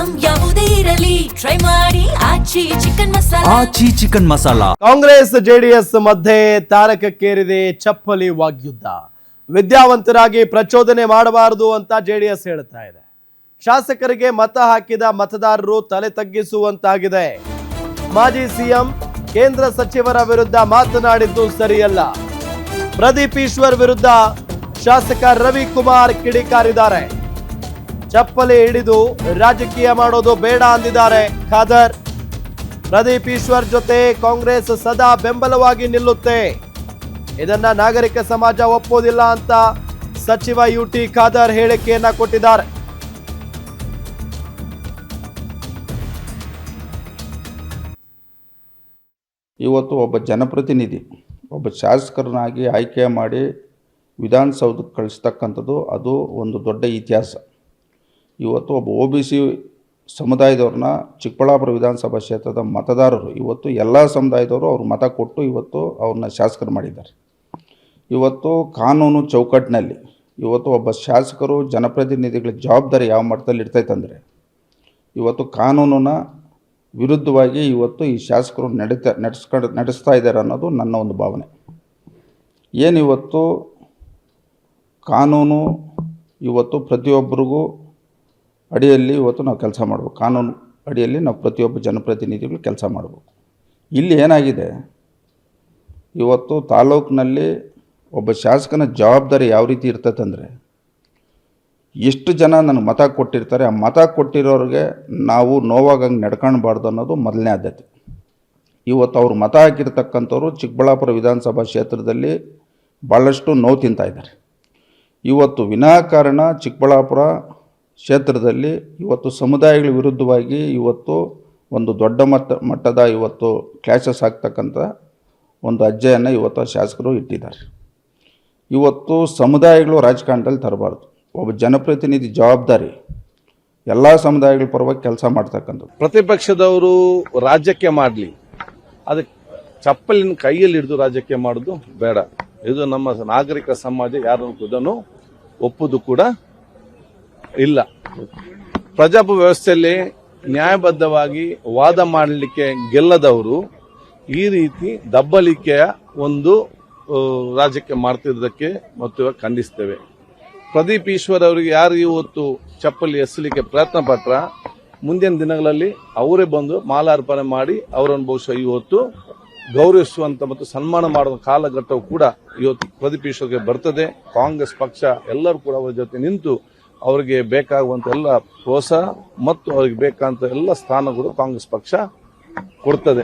Item ಯಾವುದೇ ಇರಲಿ try ಮಾಡಿ ಆಚಿ ಚಿಕನ್ ಮಸಾಲಾ. ಕಾಂಗ್ರೆಸ್ ಜೆಡಿಎಸ್ ಮಧ್ಯೆ ತಾರಕಕ್ಕೇರಿದೆ ಚಪ್ಪಲಿ ವಾಗ್ಯುದ್ಧ. ವಿದ್ಯಾವಂತರಾಗಿ ಪ್ರಚೋದನೆ ಮಾಡಬಾರದು ಅಂತ ಜೆಡಿಎಸ್ ಹೇಳ್ತಾ ಇದೆ. ಶಾಸಕರಿಗೆ ಮತ ಹಾಕಿದ ಮತದಾರರು ತಲೆ ತಗ್ಗಿಸುವಂತಾಗಿದೆ. ಮಾಜಿ ಸಿಎಂ ಕೇಂದ್ರ ಸಚಿವರ ವಿರುದ್ಧ ಮಾತನಾಡಿದ್ದು ಸರಿಯಲ್ಲ. ಪ್ರದೀಪ್ ಈಶ್ವರ್ ವಿರುದ್ಧ ಶಾಸಕ ರವಿಕುಮಾರ್ ಕಿಡಿಕಾರಿದ್ದಾರೆ. ಚಪ್ಪಲಿ ಹಿಡಿದು ರಾಜಕೀಯ ಮಾಡೋದು ಬೇಡ ಅಂದಿದ್ದಾರೆ ಖಾದರ್. ಪ್ರದೀಪ್ ಈಶ್ವರ್ ಜೊತೆ ಕಾಂಗ್ರೆಸ್ ಸದಾ ಬೆಂಬಲವಾಗಿ ನಿಲ್ಲುತ್ತೆ, ಇದನ್ನ ನಾಗರಿಕ ಸಮಾಜ ಒಪ್ಪೋದಿಲ್ಲ ಅಂತ ಸಚಿವ ಯುಟಿ ಖಾದರ್ ಹೇಳಿಕೆಯನ್ನ ಕೊಟ್ಟಿದ್ದಾರೆ. ಇವತ್ತು ಒಬ್ಬ ಜನಪ್ರತಿನಿಧಿ ಒಬ್ಬ ಶಾಸಕರನ್ನಾಗಿ ಆಯ್ಕೆ ಮಾಡಿ ವಿಧಾನಸೌಧಕ್ಕೆ ಕಳಿಸ್ತಕ್ಕಂಥದ್ದು ಅದು ಒಂದು ದೊಡ್ಡ ಇತಿಹಾಸ. ಇವತ್ತು ಒಬ್ಬ OBC ಸಮುದಾಯದವ್ರನ್ನ ಚಿಕ್ಕಬಳ್ಳಾಪುರ ವಿಧಾನಸಭಾ ಕ್ಷೇತ್ರದ ಮತದಾರರು ಇವತ್ತು ಎಲ್ಲ ಸಮುದಾಯದವರು ಅವ್ರು ಮತ ಕೊಟ್ಟು ಇವತ್ತು ಅವ್ರನ್ನ ಶಾಸಕರು ಮಾಡಿದ್ದಾರೆ. ಇವತ್ತು ಕಾನೂನು ಚೌಕಟ್ಟಿನಲ್ಲಿ ಇವತ್ತು ಒಬ್ಬ ಶಾಸಕರು ಜನಪ್ರತಿನಿಧಿಗಳ ಜವಾಬ್ದಾರಿ ಯಾವ ಮಟ್ಟದಲ್ಲಿ ಇರ್ತೈತಂದರೆ ಇವತ್ತು ಕಾನೂನಿನ ವಿರುದ್ಧವಾಗಿ ಇವತ್ತು ಈ ಶಾಸಕರು ನಡೆಸ್ತಾ ಇದ್ದಾರೆ ಅನ್ನೋದು ನನ್ನ ಒಂದು ಭಾವನೆ. ಏನಿವತ್ತು ಕಾನೂನು ಇವತ್ತು ಪ್ರತಿಯೊಬ್ಬರಿಗೂ ಅಡಿಯಲ್ಲಿ ಇವತ್ತು ನಾವು ಕೆಲಸ ಮಾಡಬೇಕು. ಕಾನೂನು ಅಡಿಯಲ್ಲಿ ನಾವು ಪ್ರತಿಯೊಬ್ಬ ಜನಪ್ರತಿನಿಧಿಗಳು ಕೆಲಸ ಮಾಡಬೇಕು. ಇಲ್ಲಿ ಏನಾಗಿದೆ, ಇವತ್ತು ತಾಲೂಕಿನಲ್ಲಿ ಒಬ್ಬ ಶಾಸಕನ ಜವಾಬ್ದಾರಿ ಯಾವ ರೀತಿ ಇರ್ತೈತಂದರೆ ಎಷ್ಟು ಜನ ನನಗೆ ಮತ ಕೊಟ್ಟಿರ್ತಾರೆ, ಆ ಮತ ಕೊಟ್ಟಿರೋರಿಗೆ ನಾವು ನೋವಾಗಂಗೆ ನಡ್ಕೊಳ್ಬಾರ್ದು ಅನ್ನೋದು ಮೊದಲನೇ ಆದ್ಯತೆ. ಇವತ್ತು ಅವರು ಮತ ಹಾಕಿರ್ತಕ್ಕಂಥವ್ರು ಚಿಕ್ಕಬಳ್ಳಾಪುರ ವಿಧಾನಸಭಾ ಕ್ಷೇತ್ರದಲ್ಲಿ ಭಾಳಷ್ಟು ನೋವು ತಿಂತಾಯಿದ್ದಾರೆ. ಇವತ್ತು ವಿನಾಕಾರಣ ಚಿಕ್ಕಬಳ್ಳಾಪುರ ಕ್ಷೇತ್ರದಲ್ಲಿ ಇವತ್ತು ಸಮುದಾಯಗಳ ವಿರುದ್ಧವಾಗಿ ಇವತ್ತು ಒಂದು ದೊಡ್ಡ ಮಟ್ಟದ ಇವತ್ತು ಕ್ಲಾಶಸ್ ಆಗ್ತಕ್ಕಂಥ ಒಂದು ಹೆಜ್ಜೆಯನ್ನು ಇವತ್ತು ಶಾಸಕರು ಇಟ್ಟಿದ್ದಾರೆ. ಇವತ್ತು ಸಮುದಾಯಗಳು ರಾಜಕಾರಣದಲ್ಲಿ ತರಬಾರ್ದು. ಒಬ್ಬ ಜನಪ್ರತಿನಿಧಿ ಜವಾಬ್ದಾರಿ ಎಲ್ಲ ಸಮುದಾಯಗಳ ಪರವಾಗಿ ಕೆಲಸ ಮಾಡ್ತಕ್ಕಂಥದ್ದು. ಪ್ರತಿಪಕ್ಷದವರು ರಾಜ್ಯಕ್ಕೆ ಮಾಡಲಿ, ಅದಕ್ಕೆ ಚಪ್ಪಲಿನ ಕೈಯಲ್ಲಿ ಹಿಡಿದು ರಾಜ್ಯಕ್ಕೆ ಮಾಡೋದು ಬೇಡ. ಇದು ನಮ್ಮ ನಾಗರಿಕ ಸಮಾಜ ಯಾರನ್ನು ಇದನ್ನು ಒಪ್ಪುದು ಕೂಡ ಇಲ್ಲ. ಪ್ರಜಾಪ್ರಭುತ್ವ ವ್ಯವಸ್ಥೆಯಲ್ಲಿ ನ್ಯಾಯಬದ್ಧವಾಗಿ ವಾದ ಮಾಡಲಿಕ್ಕೆ ಗೆಲ್ಲದವರು ಈ ರೀತಿ ದಬ್ಬಲಿಕೆಯ ಒಂದು ರಾಜ್ಯಕ್ಕೆ ಮಾಡ್ತಿದ್ದಕ್ಕೆ ಮತ್ತು ಖಂಡಿಸ್ತೇವೆ. ಪ್ರದೀಪ್ ಈಶ್ವರ್ ಅವರಿಗೆ ಯಾರು ಇವತ್ತು ಚಪ್ಪಲಿ ಎಸಲಿಕ್ಕೆ ಪ್ರಯತ್ನ ಪಟ್ರ ಮುಂದಿನ ದಿನಗಳಲ್ಲಿ ಅವರೇ ಬಂದು ಮಾಲಾರ್ಪಣೆ ಮಾಡಿ ಅವರನ್ನು ಬಹುಶಃ ಇವತ್ತು ಗೌರವಿಸುವಂತ ಮತ್ತು ಸನ್ಮಾನ ಮಾಡುವ ಕಾಲಘಟ್ಟವು ಕೂಡ ಇವತ್ತು ಪ್ರದೀಪ್ ಈಶ್ವರ್ಗೆ ಬರ್ತದೆ. ಕಾಂಗ್ರೆಸ್ ಪಕ್ಷ ಎಲ್ಲರೂ ಕೂಡ ಅವರ ಜೊತೆ ನಿಂತು ಅವರಿಗೆ ಬೇಕಾಗುವಂತ ಎಲ್ಲ ಪ್ರೋತ್ಸಾಹ ಮತ್ತು ಅವರಿಗೆ ಬೇಕಾದಂತ ಎಲ್ಲ ಸ್ಥಾನಗಳು ಕಾಂಗ್ರೆಸ್ ಪಕ್ಷ ಕೊಡ್ತದೆ.